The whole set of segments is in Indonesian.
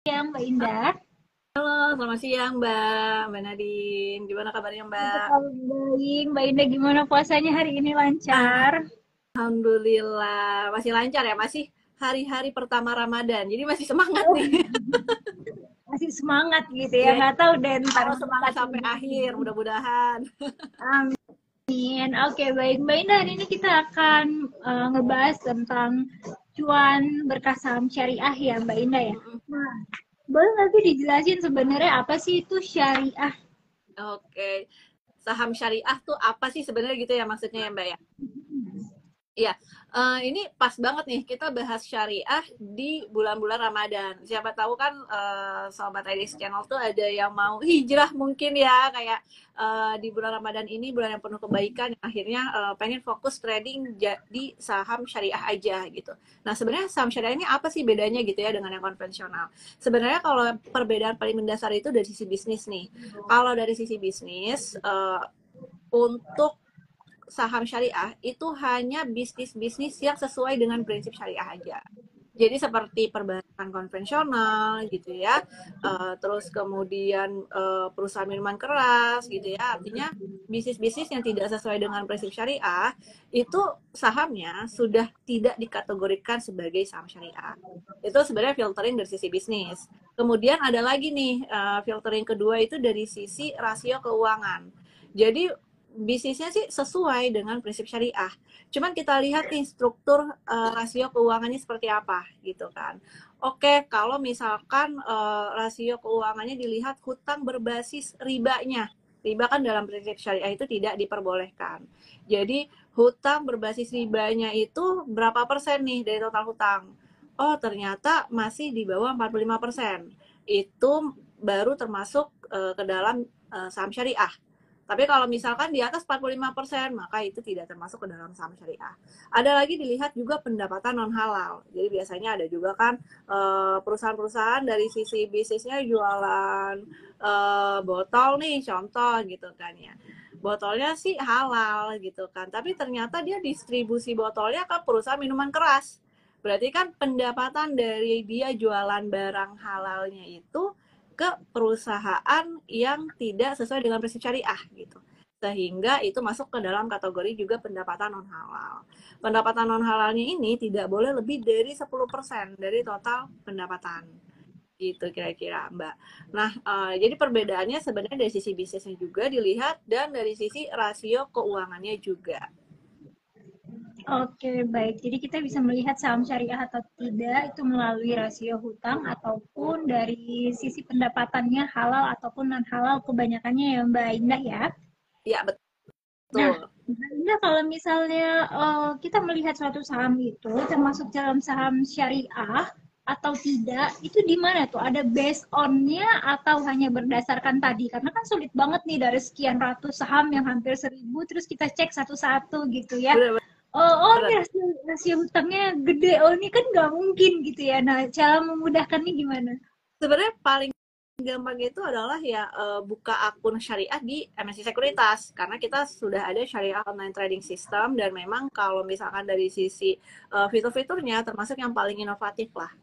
Siang Mbak Indah. Halo, selamat siang Mbak Nadine. Gimana kabarnya Mbak? Kabar baik. Mbak Indah gimana puasanya hari ini lancar? Alhamdulillah, masih lancar ya, masih hari-hari pertama Ramadan, jadi masih semangat Oh, nih. masih semangat gitu ya. Ya, Nggak tahu deh ntar harus semangat mendekati sampai bulan akhir, ini. mudah-mudahan. Amin. Oke, baik Mbak Indah. Hari ini kita akan ngebahas tentang cuan berkah saham syariah ya Mbak Indah ya. Mm-mm. Nah, boleh nggak sih dijelasin sebenarnya apa sih itu syariah? Oke, saham syariah tuh apa sih sebenarnya gitu ya maksudnya ya Mbak ya? Iya, ini pas banget nih kita bahas syariah di bulan-bulan Ramadan. Siapa tahu kan Sobat IDS Channel tuh ada yang mau hijrah mungkin ya, kayak di bulan Ramadan ini bulan yang penuh kebaikan, yang akhirnya pengen fokus trading di saham syariah aja gitu. Nah sebenarnya saham syariah ini apa sih bedanya gitu ya dengan yang konvensional? Sebenarnya kalau perbedaan paling mendasar itu dari sisi bisnis nih. Kalau dari sisi bisnis, untuk saham syariah itu hanya bisnis-bisnis yang sesuai dengan prinsip syariah aja. Jadi seperti perbankan konvensional gitu ya, terus kemudian perusahaan minuman keras gitu ya, artinya bisnis-bisnis yang tidak sesuai dengan prinsip syariah itu sahamnya sudah tidak dikategorikan sebagai saham syariah. Itu sebenarnya filtering dari sisi bisnis. Kemudian ada lagi nih filtering kedua itu dari sisi rasio keuangan. Jadi bisnisnya sih sesuai dengan prinsip syariah. Cuman kita lihat nih struktur rasio keuangannya seperti apa gitu kan. Oke, kalau misalkan rasio keuangannya dilihat hutang berbasis ribanya. Riba kan dalam prinsip syariah itu tidak diperbolehkan. Jadi hutang berbasis ribanya itu berapa persen nih dari total hutang? Oh, ternyata masih di bawah 45%. Itu baru termasuk ke dalam saham syariah. Tapi kalau misalkan di atas 45%, maka itu tidak termasuk ke dalam saham syariah. Ada lagi dilihat juga pendapatan non halal. Jadi biasanya ada juga kan perusahaan-perusahaan dari sisi bisnisnya jualan botol nih, contoh gitu kan ya. Botolnya sih halal gitu kan, tapi ternyata dia distribusi botolnya ke perusahaan minuman keras. Berarti kan pendapatan dari dia jualan barang halalnya itu ke perusahaan yang tidak sesuai dengan prinsip syariah gitu. Sehingga itu masuk ke dalam kategori juga pendapatan non halal. Pendapatan non halalnya ini tidak boleh lebih dari 10% dari total pendapatan. Gitu kira-kira Mbak. Nah, jadi perbedaannya sebenarnya dari sisi bisnisnya juga dilihat dan dari sisi rasio keuangannya juga. Oke, baik. Jadi kita bisa melihat saham syariah atau tidak itu melalui rasio hutang ataupun dari sisi pendapatannya halal ataupun non halal kebanyakannya ya Mbak Indah ya. Iya, Nah, betul. Mbak Indah kalau misalnya kita melihat suatu saham itu termasuk dalam saham syariah atau tidak, itu di mana tuh? Ada based on-nya atau hanya berdasarkan tadi? Karena kan sulit banget nih dari sekian ratus saham yang hampir 1.000 terus kita cek satu-satu gitu ya. Benar, Oh, ini benar. rasio hutangnya gede. Oh, ini kan nggak mungkin gitu ya. Nah, cara memudahkannya gimana? Sebenarnya paling gampang itu adalah ya buka akun syariah di MNC Sekuritas karena kita sudah ada syariah online trading system dan memang kalau misalkan dari sisi fitur-fiturnya termasuk yang paling inovatif lah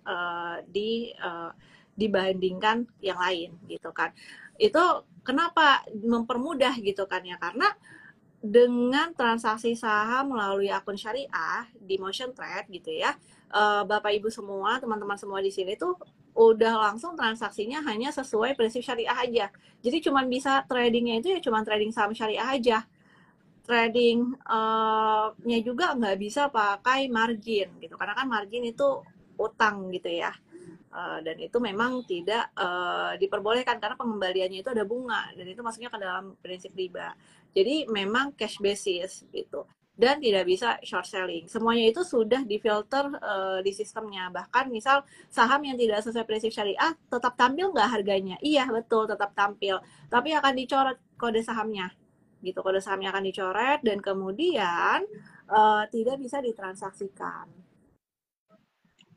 dibandingkan yang lain gitu kan. Itu kenapa mempermudah gitu kan ya, karena dengan transaksi saham melalui akun syariah di Motion Trade gitu ya, Bapak Ibu semua, teman-teman semua di sini tuh udah langsung transaksinya hanya sesuai prinsip syariah aja. Jadi cuman bisa tradingnya itu ya cuman trading saham syariah aja. Tradingnya juga nggak bisa pakai margin gitu, karena kan margin itu utang gitu ya. Dan itu memang tidak diperbolehkan karena pengembaliannya itu ada bunga dan itu masuknya ke dalam prinsip riba. Jadi memang cash basis gitu dan tidak bisa short selling. Semuanya itu sudah difilter di sistemnya. Bahkan misal saham yang tidak sesuai prinsip syariah tetap tampil nggak harganya? Iya betul tetap tampil, tapi akan dicoret kode sahamnya gitu. Kode sahamnya akan dicoret dan kemudian tidak bisa ditransaksikan.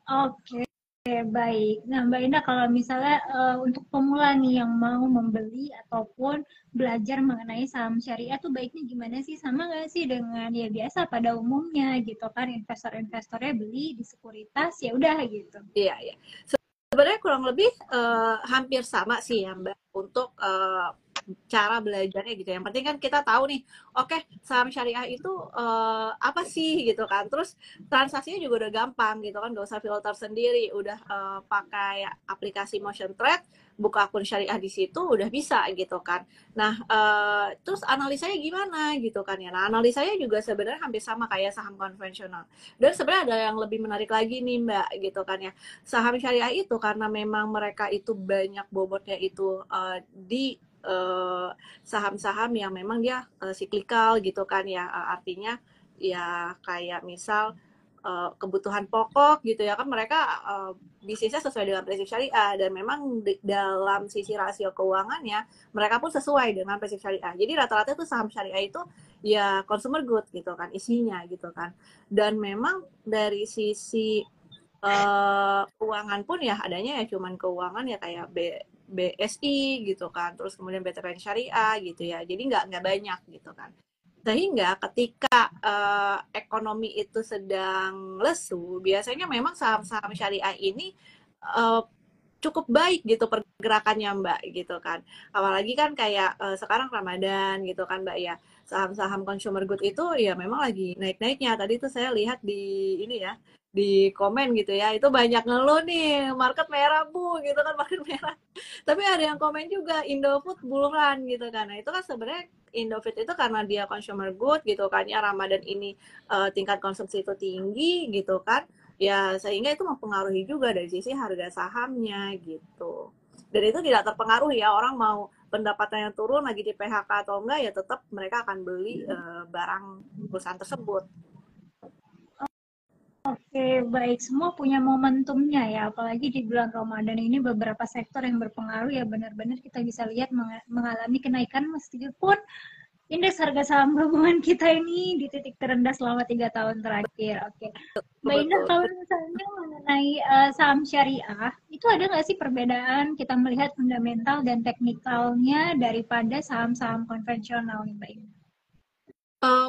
Oke, baik. Nah, Mbak Indah, kalau misalnya untuk pemula nih yang mau membeli ataupun belajar mengenai saham syariah tuh baiknya gimana sih? Sama nggak sih dengan ya biasa pada umumnya gitu kan investor-investornya beli di sekuritas ya udah gitu. Iya, iya. sebenarnya kurang lebih hampir sama sih ya Mbak untuk cara belajarnya gitu. Yang penting kan kita tahu nih, oke, saham syariah itu apa sih gitu kan. Terus transaksinya juga udah gampang gitu kan, gak usah filter sendiri, udah pakai aplikasi Motion Trade, buka akun syariah di situ udah bisa gitu kan. Nah, terus analisanya gimana gitu kan ya. Nah, analisanya juga sebenarnya hampir sama kayak saham konvensional. Dan sebenarnya ada yang lebih menarik lagi nih Mbak gitu kan ya. Saham syariah itu karena memang mereka itu banyak bobotnya itu di saham-saham yang memang dia siklikal gitu kan ya, artinya ya kayak misal kebutuhan pokok gitu ya kan, mereka bisnisnya sesuai dengan prinsip syariah, dan memang dalam sisi rasio keuangannya mereka pun sesuai dengan prinsip syariah. Jadi rata-rata itu saham syariah itu ya consumer good gitu kan isinya gitu kan. Dan memang dari sisi keuangan pun ya adanya ya cuman keuangan ya kayak BSI gitu kan, terus kemudian BTPN Syariah gitu ya, jadi nggak banyak gitu kan. Sehingga ketika ekonomi itu sedang lesu, biasanya memang saham-saham syariah ini uh, cukup baik gitu pergerakannya Mbak gitu kan. Apalagi kan kayak sekarang Ramadan gitu kan Mbak ya. Saham-saham consumer good itu ya memang lagi naik-naiknya. Tadi tuh saya lihat di ini ya, di komen gitu ya. Itu banyak ngeluh nih, market merah Bu gitu kan, market merah. Tapi ada yang komen juga Indofood buluran gitu kan. Nah, itu kan sebenarnya Indofood itu karena dia consumer good gitu kan ya, Ramadan ini tingkat konsumsi itu tinggi gitu kan, ya sehingga itu mempengaruhi juga dari sisi harga sahamnya gitu. Dan itu tidak terpengaruhi ya, orang mau pendapatannya turun lagi di PHK atau enggak ya tetap mereka akan beli barang perusahaan tersebut. Oke, baik. Semua punya momentumnya ya, apalagi di bulan Ramadan ini beberapa sektor yang berpengaruh ya benar-benar kita bisa lihat mengalami kenaikan meskipun indeks harga saham gabungan kita ini di titik terendah selama 3 tahun terakhir. Oke, Mbak Indah, Betul. kalau misalnya mengenai saham syariah, itu ada nggak sih perbedaan kita melihat fundamental dan teknikalnya daripada saham-saham konvensional nih, Mbak Indah?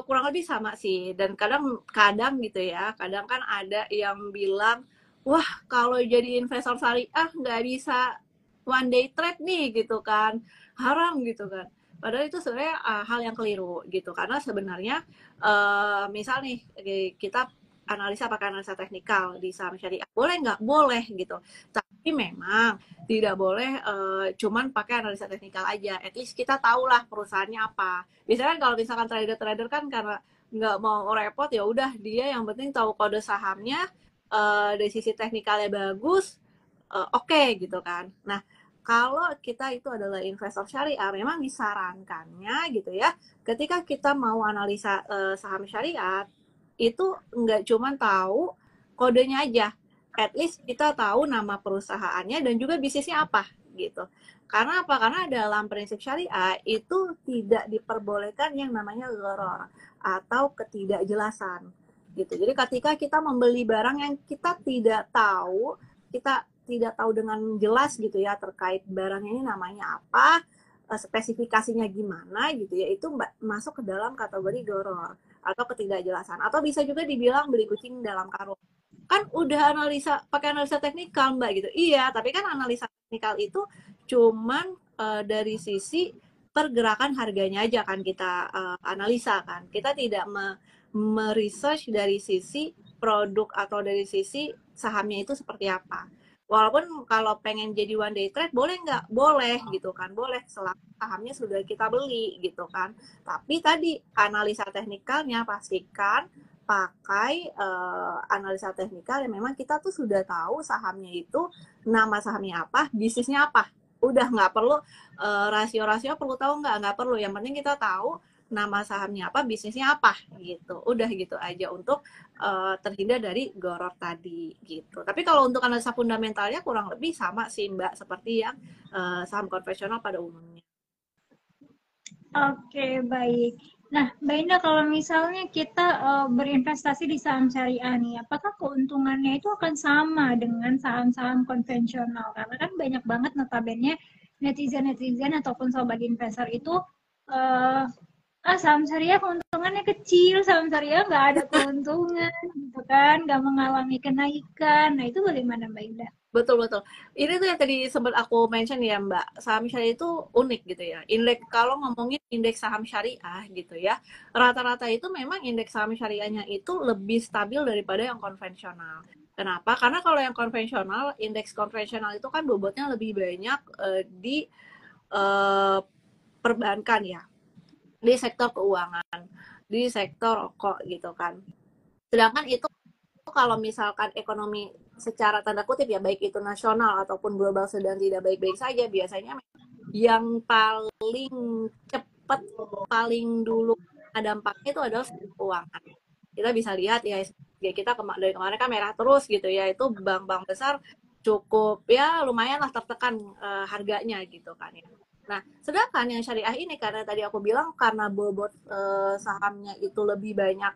Kurang lebih sama sih, dan kadang gitu ya, kadang kan ada yang bilang, wah kalau jadi investor syariah nggak bisa one day trade nih gitu kan, haram gitu kan. Padahal itu sebenarnya hal yang keliru gitu, karena sebenarnya misal nih kita analisa pakai analisa teknikal di saham syariah, boleh nggak? Boleh gitu. Tapi memang tidak boleh cuman pakai analisa teknikal aja. At least kita tahulah perusahaannya apa. Biasanya kan kalau misalkan trader-trader kan karena nggak mau repot, ya udah dia yang penting tahu kode sahamnya, dari sisi teknikalnya bagus, oke gitu kan. Nah, kalau kita itu adalah investor syariah, memang disarankannya gitu ya, ketika kita mau analisa saham syariah, itu nggak cuma tahu kodenya aja. At least kita tahu nama perusahaannya dan juga bisnisnya apa gitu. Karena apa? Karena dalam prinsip syariah itu tidak diperbolehkan yang namanya gharar atau ketidakjelasan gitu. Jadi ketika kita membeli barang yang kita tidak tahu, kita tidak tahu dengan jelas gitu ya terkait barangnya ini namanya apa, spesifikasinya gimana gitu ya, itu masuk ke dalam kategori gharar atau ketidakjelasan, atau bisa juga dibilang beli kucing dalam karung. Kan udah analisa pakai analisa teknikal Mbak gitu. Iya, tapi kan analisa teknikal itu cuman dari sisi pergerakan harganya aja kan kita analisa kan. Kita tidak meresearch dari sisi produk atau dari sisi sahamnya itu seperti apa. Walaupun kalau pengen jadi one day trade boleh nggak? Boleh gitu kan, boleh selama sahamnya sudah kita beli gitu kan. Tapi tadi analisa teknikalnya pastikan pakai analisa teknikal yang memang kita tuh sudah tahu sahamnya itu nama sahamnya apa, bisnisnya apa. Udah nggak perlu rasio-rasio perlu tahu nggak perlu. Yang penting kita tahu nama sahamnya apa, bisnisnya apa gitu. Udah gitu aja untuk terhindar dari gharar tadi gitu. Tapi kalau untuk analisa fundamentalnya kurang lebih sama sih Mbak, seperti yang saham konvensional pada umumnya. Oke, baik. Nah, Mbak Indah, kalau misalnya kita berinvestasi di saham syariah nih, apakah keuntungannya itu akan sama dengan saham-saham konvensional? Karena kan banyak banget notabene netizen-netizen ataupun sobat investor itu eh, saham syariah keuntungannya kecil, saham syariah nggak ada keuntungan, gitu kan, nggak mengalami kenaikan. Nah, itu bagaimana Mbak Indah? Betul betul. Ini tuh yang tadi sempat aku mention ya Mbak, saham syariah itu unik gitu ya. Indeks kalau ngomongin indeks saham syariah gitu ya, rata-rata itu memang indeks saham syariahnya itu lebih stabil daripada yang konvensional. Kenapa? Karena kalau yang konvensional, indeks konvensional itu kan bobotnya lebih banyak di eh, perbankan ya, di sektor keuangan, di sektor rokok gitu kan. Sedangkan itu kalau misalkan ekonomi secara tanda kutip ya baik itu nasional ataupun global sedang tidak baik-baik saja, biasanya yang paling cepat paling dulu ada dampaknya itu adalah keuangan. Kita bisa lihat ya, kita dari kemarin kan merah terus gitu ya, itu bank-bank besar cukup ya lumayan lah tertekan harganya gitu kan ya. Nah, sedangkan yang syariah ini karena tadi aku bilang karena bobot sahamnya itu lebih banyak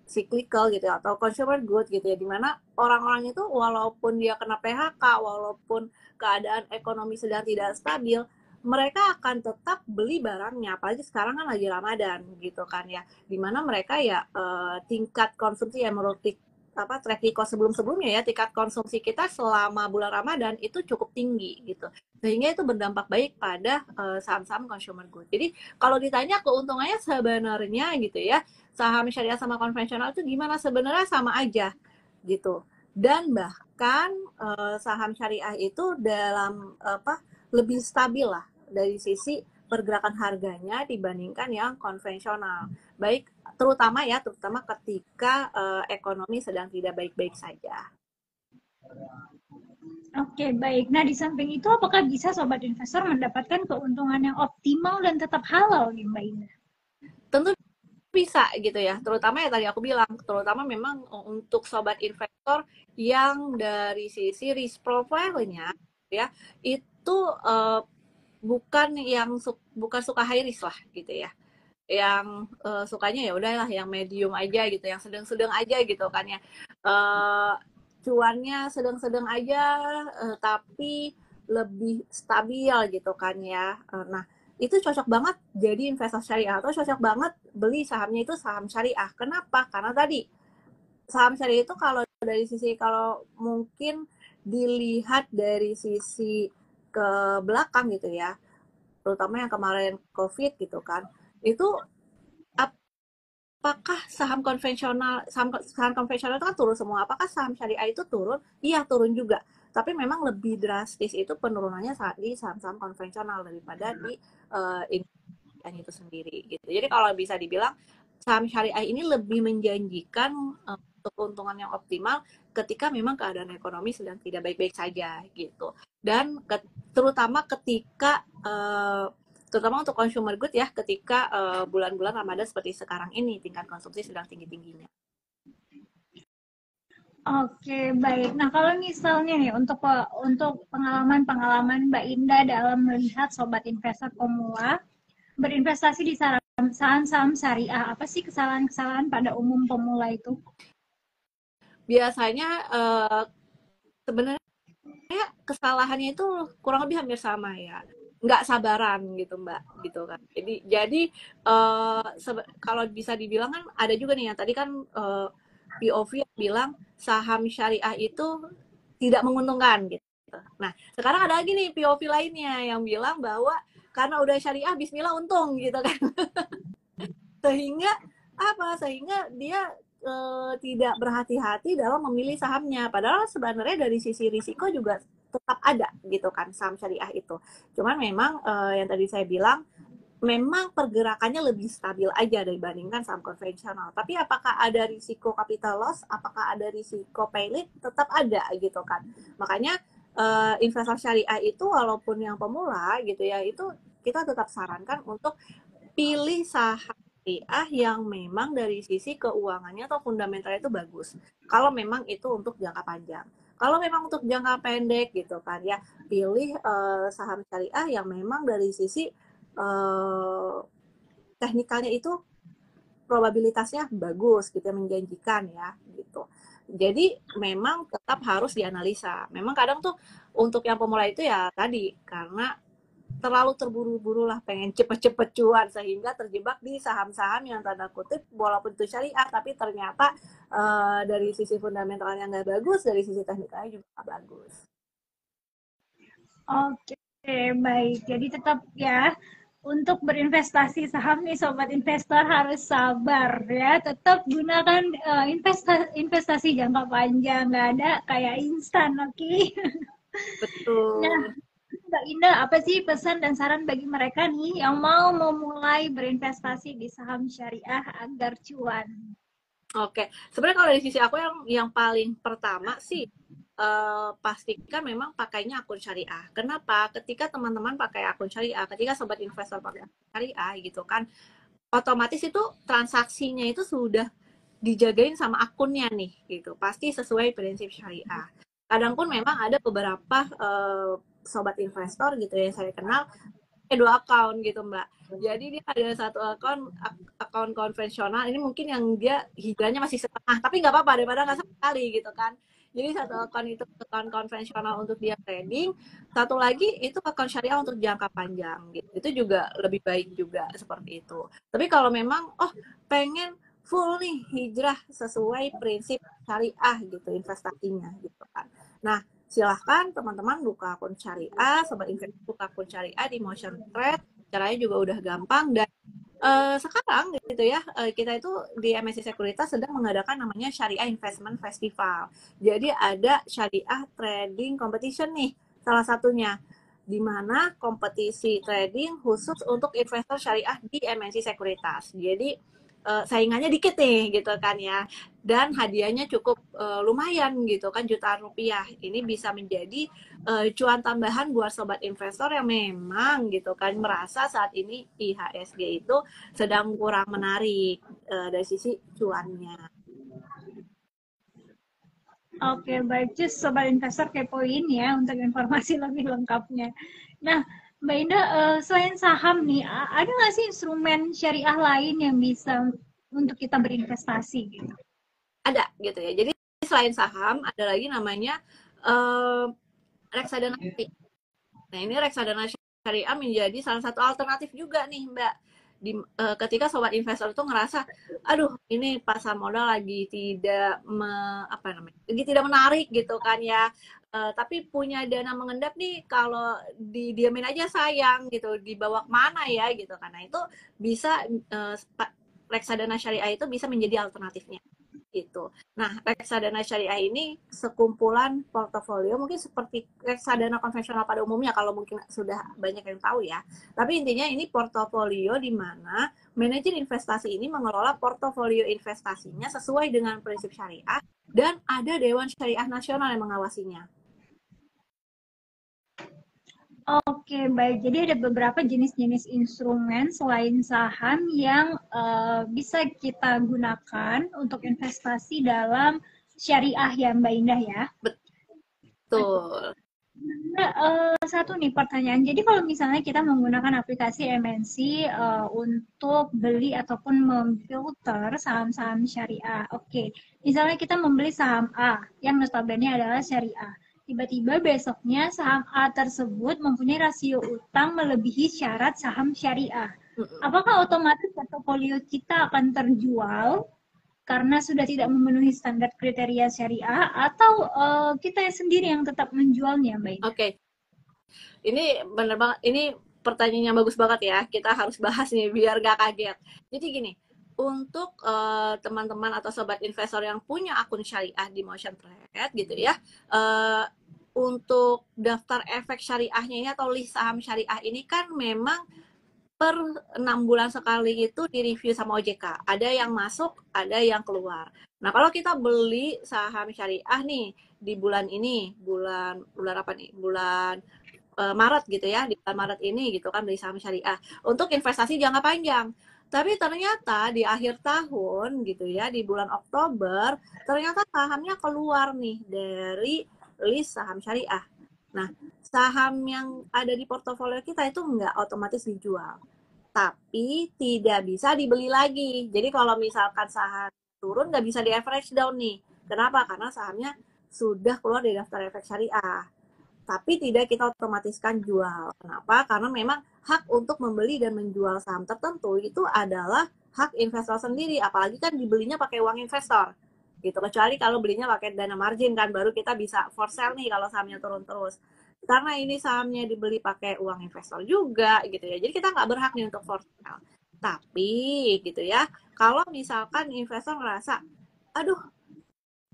cyclical gitu ya, atau consumer good gitu ya, dimana orang-orang itu walaupun dia kena PHK, walaupun keadaan ekonomi sedang tidak stabil, mereka akan tetap beli barangnya, apalagi sekarang kan lagi Ramadan gitu kan ya, dimana mereka ya tingkat konsumsi ya menurut track record sebelum-sebelumnya ya, tingkat konsumsi kita selama bulan Ramadan itu cukup tinggi gitu, sehingga itu berdampak baik pada saham-saham consumer good. Jadi kalau ditanya keuntungannya sebenarnya gitu ya, saham syariah sama konvensional itu gimana, sebenarnya sama aja gitu. Dan bahkan saham syariah itu dalam lebih stabil lah dari sisi pergerakan harganya dibandingkan yang konvensional. Baik terutama ketika ekonomi sedang tidak baik-baik saja. Oke, baik. Nah, di samping itu apakah bisa sobat investor mendapatkan keuntungan yang optimal dan tetap halal nih, Mbak Indah? Tentu bisa gitu ya, terutama ya tadi aku bilang, terutama memang untuk sobat investor yang dari sisi risk profile-nya ya itu bukan suka high risk lah gitu ya, yang sukanya ya udahlah yang medium aja gitu, yang sedang-sedang aja gitu kan ya, uh, cuannya sedang-sedang aja tapi lebih stabil gitu kan ya. Nah itu cocok banget jadi investor syariah, atau cocok banget beli sahamnya itu saham syariah. Kenapa? Karena tadi saham syariah itu kalau mungkin dilihat dari sisi ke belakang gitu ya, terutama yang kemarin COVID gitu kan, itu apakah saham konvensional itu kan turun semua, apakah saham syariah itu turun? Iya turun juga, tapi memang lebih drastis itu penurunannya saat di saham-saham konvensional daripada di itu sendiri gitu. Jadi kalau bisa dibilang saham syariah ini lebih menjanjikan untuk keuntungan yang optimal ketika memang keadaan ekonomi sedang tidak baik-baik saja gitu. Dan terutama ketika terutama untuk consumer good ya, ketika bulan-bulan Ramadan seperti sekarang ini tingkat konsumsi sedang tinggi-tingginya. Oke, baik. Nah, kalau misalnya nih untuk pengalaman-pengalaman Mbak Indah dalam melihat sobat investor pemula berinvestasi di saham-saham syariah, apa sih kesalahan-kesalahan pada umum pemula itu? Biasanya sebenarnya kesalahannya itu kurang lebih hampir sama ya, nggak sabaran gitu Mbak gitu kan. Jadi kalau bisa dibilang kan ada juga nih yang tadi kan POV yang bilang saham syariah itu tidak menguntungkan gitu. Nah sekarang ada lagi nih POV lainnya yang bilang bahwa karena udah syariah Bismillah untung gitu kan. Sehingga dia tidak berhati-hati dalam memilih sahamnya, padahal sebenarnya dari sisi risiko juga tetap ada gitu kan saham syariah itu. Cuman memang yang tadi saya bilang memang pergerakannya lebih stabil aja dibandingkan saham konvensional. Tapi apakah ada risiko capital loss, apakah ada risiko payment, tetap ada gitu kan. Makanya investor syariah itu walaupun yang pemula gitu ya, itu kita tetap sarankan untuk pilih saham syariah yang memang dari sisi keuangannya atau fundamentalnya itu bagus. Kalau memang itu untuk jangka panjang. Kalau memang untuk jangka pendek gitu kan ya, pilih saham syariah yang memang dari sisi teknikalnya itu probabilitasnya bagus gitu, menjanjikan ya gitu. Jadi memang tetap harus dianalisa. Memang kadang tuh untuk yang pemula itu ya tadi karena terlalu terburu-buru lah, pengen cepet-cepet cuan, sehingga terjebak di saham-saham yang tanda kutip walaupun itu syariah tapi ternyata dari sisi fundamentalnya nggak bagus, dari sisi teknikalnya juga nggak bagus. Oke, baik. Jadi tetap ya, untuk berinvestasi saham nih Sobat Investor harus sabar ya. Tetap gunakan investasi jangka panjang, nggak ada kayak instan, oke? Nah, Betul. Mbak Indah, apa sih pesan dan saran bagi mereka nih yang mau memulai berinvestasi di saham syariah agar cuan? Oke, sebenarnya kalau dari sisi aku yang paling pertama sih pastikan memang pakainya akun syariah. Kenapa? Ketika teman-teman pakai akun syariah, ketika sobat investor pakai akun syariah gitu kan, otomatis itu transaksinya itu sudah dijagain sama akunnya nih gitu. Pasti sesuai prinsip syariah. Kadang pun memang ada beberapa sobat investor gitu ya saya kenal dua account gitu Mbak. Jadi dia ada satu account konvensional, ini mungkin yang dia hijrahnya masih setengah, tapi nggak apa-apa daripada nggak sama sekali gitu kan. Jadi satu account itu account konvensional untuk dia trading, satu lagi itu account syariah untuk jangka panjang gitu. Itu juga lebih baik juga seperti itu. Tapi kalau memang pengen full nih hijrah sesuai prinsip syariah gitu investasinya gitu kan. Nah, silahkan teman-teman buka akun syariah, sobat investor buka akun syariah di Motion Trade, caranya juga udah gampang dan sekarang gitu ya kita itu di MSC Sekuritas sedang mengadakan namanya Syariah Investment Festival. Jadi ada Syariah Trading Competition nih salah satunya, di mana kompetisi trading khusus untuk investor syariah di MNC Sekuritas. Jadi saingannya dikit nih gitu kan ya, dan hadiahnya cukup lumayan gitu kan, jutaan rupiah. Ini bisa menjadi cuan tambahan buat sobat investor yang memang gitu kan merasa saat ini IHSG itu sedang kurang menarik dari sisi cuannya. Oke, baik. Just Sobat Investor kepoin ya untuk informasi lebih lengkapnya. Nah, Mbak Indah, selain saham nih, ada nggak sih instrumen syariah lain yang bisa untuk kita berinvestasi gitu? Ada gitu ya. Jadi selain saham ada lagi namanya reksadana syariah. Nah, ini reksadana syariah menjadi salah satu alternatif juga nih, Mbak. Ketika sobat investor itu ngerasa, aduh, ini pasar modal lagi tidak lagi tidak menarik gitu kan ya. Tapi punya dana mengendap nih, kalau didiamin aja sayang gitu, dibawa kemana ya gitu. Karena itu bisa reksadana syariah itu bisa menjadi alternatifnya gitu. Nah, reksadana syariah ini sekumpulan portofolio mungkin seperti reksadana konvensional pada umumnya kalau mungkin sudah banyak yang tahu ya. Tapi intinya ini portofolio di mana manajer investasi ini mengelola portofolio investasinya sesuai dengan prinsip syariah dan ada Dewan Syariah Nasional yang mengawasinya. Oke, baik. Jadi ada beberapa jenis-jenis instrumen selain saham yang bisa kita gunakan untuk investasi dalam syariah ya, Mbak Indah ya. Betul. Nah, satu nih pertanyaan. Jadi kalau misalnya kita menggunakan aplikasi MNC untuk beli ataupun memfilter saham-saham syariah. Oke, misalnya kita membeli saham A yang notabene adalah syariah. Tiba-tiba besoknya saham A tersebut mempunyai rasio utang melebihi syarat saham syariah. Apakah otomatis portofolio kita akan terjual karena sudah tidak memenuhi standar kriteria syariah atau kita sendiri yang tetap menjualnya, Mbak Ida? Oke. Ini bener banget. Ini pertanyaan yang bagus banget ya. Kita harus bahas nih biar gak kaget. Jadi gini, untuk teman-teman atau sobat investor yang punya akun syariah di Motion Trade gitu ya, untuk daftar efek syariahnya ini atau list saham syariah ini kan memang per 6 bulan sekali itu direview sama OJK. Ada yang masuk, ada yang keluar. Nah, kalau kita beli saham syariah nih di bulan ini, bulan apa nih? Bulan Maret gitu ya, di bulan Maret ini gitu kan beli saham syariah untuk investasi jangka panjang. Tapi ternyata di akhir tahun gitu ya, di bulan Oktober, ternyata sahamnya keluar nih dari list saham syariah. Nah, saham yang ada di portofolio kita itu nggak otomatis dijual, tapi tidak bisa dibeli lagi. Jadi kalau misalkan saham turun nggak bisa di average down nih. Kenapa? Karena sahamnya sudah keluar dari daftar efek syariah. tapi tidak kita otomatiskan jual. Kenapa? Karena memang hak untuk membeli dan menjual saham tertentu itu adalah hak investor sendiri, apalagi kan dibelinya pakai uang investor gitu. Kecuali kalau belinya pakai dana margin kan baru kita bisa for sale nih kalau sahamnya turun terus. Karena ini sahamnya dibeli pakai uang investor juga gitu ya. Jadi kita nggak berhak nih untuk for sale. Tapi gitu ya, kalau misalkan investor ngerasa, aduh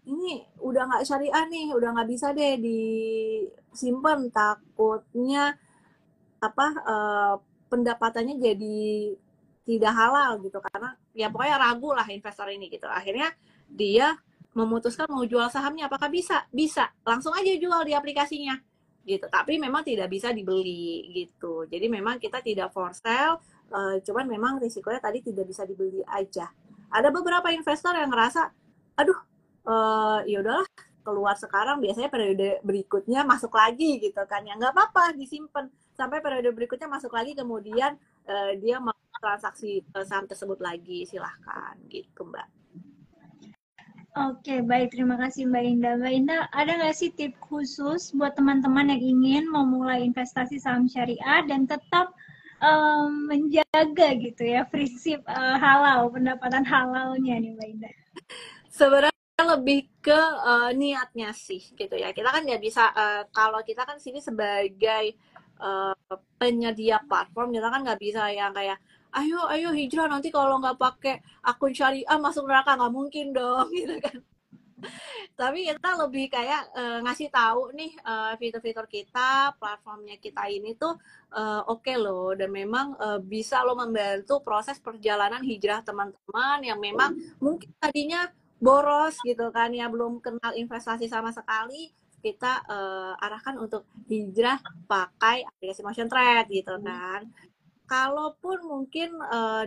ini udah nggak syariah nih, udah nggak bisa deh disimpan, takutnya apa pendapatannya jadi tidak halal gitu, karena ya pokoknya ragu lah investor ini gitu. Akhirnya dia memutuskan mau jual sahamnya. Apakah bisa? Bisa, langsung aja jual di aplikasinya gitu. Tapi memang tidak bisa dibeli gitu. Jadi memang kita tidak for sale, cuman memang risikonya tadi tidak bisa dibeli aja. Ada beberapa investor yang ngerasa, aduh ya udahlah keluar sekarang, biasanya periode berikutnya masuk lagi gitu kan, ya nggak apa-apa disimpan sampai periode berikutnya masuk lagi, kemudian dia mau transaksi saham tersebut lagi, silahkan gitu Mbak. Oke, baik. Terima kasih Mbak Indah. Mbak Indah, ada nggak sih tips khusus buat teman-teman yang ingin memulai investasi saham syariah dan tetap menjaga gitu ya prinsip halal, pendapatan halalnya nih Mbak Indah? Sebenarnya lebih ke niatnya sih gitu ya. Kita kan nggak bisa, kalau kita kan sini sebagai penyedia platform, kita kan nggak bisa yang kayak ayo hijrah, nanti kalau nggak pakai akun syariah masuk neraka, nggak mungkin dong gitu kan. Tapi kita lebih kayak ngasih tahu nih fitur-fitur kita, platformnya kita ini tuh oke loh, dan memang bisa lo membantu proses perjalanan hijrah teman-teman yang memang mungkin tadinya boros gitu kan ya, belum kenal investasi sama sekali. Kita arahkan untuk hijrah pakai aplikasi Motion Trade gitu kan. Kalaupun mungkin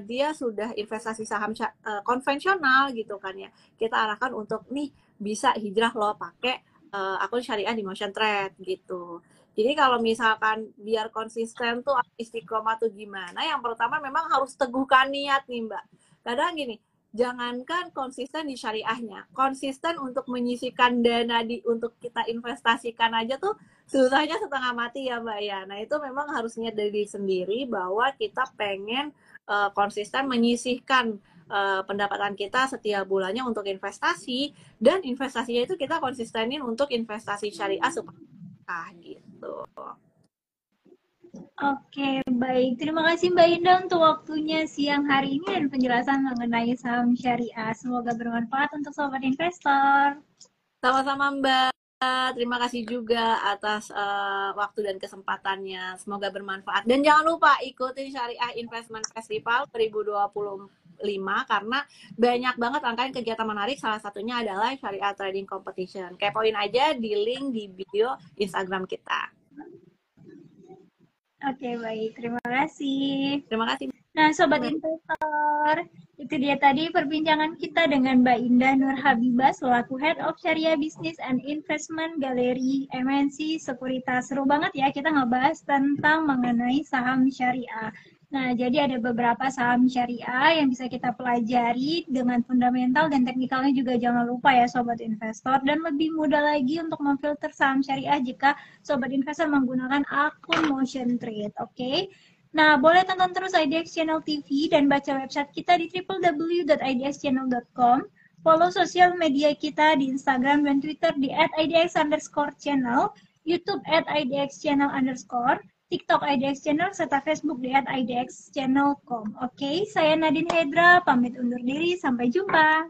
dia sudah investasi saham konvensional gitu kan ya, kita arahkan untuk nih bisa hijrah lo pakai akun syariah di Motion Trade gitu. Jadi kalau misalkan biar konsisten tuh istiqomah tuh gimana, yang pertama memang harus teguhkan niat nih Mbak. Kadang gini, jangankan konsisten di syariahnya, konsisten untuk menyisihkan dana untuk kita investasikan aja tuh susahnya setengah mati ya Mbak ya. Nah itu memang harusnya dari diri sendiri bahwa kita pengen konsisten menyisihkan pendapatan kita setiap bulannya untuk investasi, dan investasinya itu kita konsistenin untuk investasi syariah supaya gitu. Oke, baik. Terima kasih Mbak Indah untuk waktunya siang hari ini dan penjelasan mengenai saham syariah. Semoga bermanfaat untuk sobat investor. Sama-sama Mbak. Terima kasih juga atas waktu dan kesempatannya. Semoga bermanfaat. Dan jangan lupa ikutin Syariah Investment Festival 2025 karena banyak banget rangkaian kegiatan menarik. Salah satunya adalah Syariah Trading Competition. Kepoin aja di link di bio Instagram kita. Oke, baik. Terima kasih. Terima kasih. Nah, Sobat Investor, itu dia tadi perbincangan kita dengan Mbak Indah Nur Habibah selaku Head of Syariah Business and Investment Galeri MNC Sekuritas. Seru banget ya kita ngebahas tentang mengenai saham syariah. Nah, jadi ada beberapa saham syariah yang bisa kita pelajari dengan fundamental dan teknikalnya juga jangan lupa ya Sobat Investor. Dan lebih mudah lagi untuk memfilter saham syariah jika Sobat Investor menggunakan akun Motion Trade, oke? Nah, boleh tonton terus IDX Channel TV dan baca website kita di www.idxchannel.com. Follow sosial media kita di Instagram dan Twitter di @idx_channel, YouTube @idxchannel_, TikTok IDX Channel, serta Facebook di @idxchannel.com. Oke, saya Nadine Hedra, pamit undur diri. Sampai jumpa.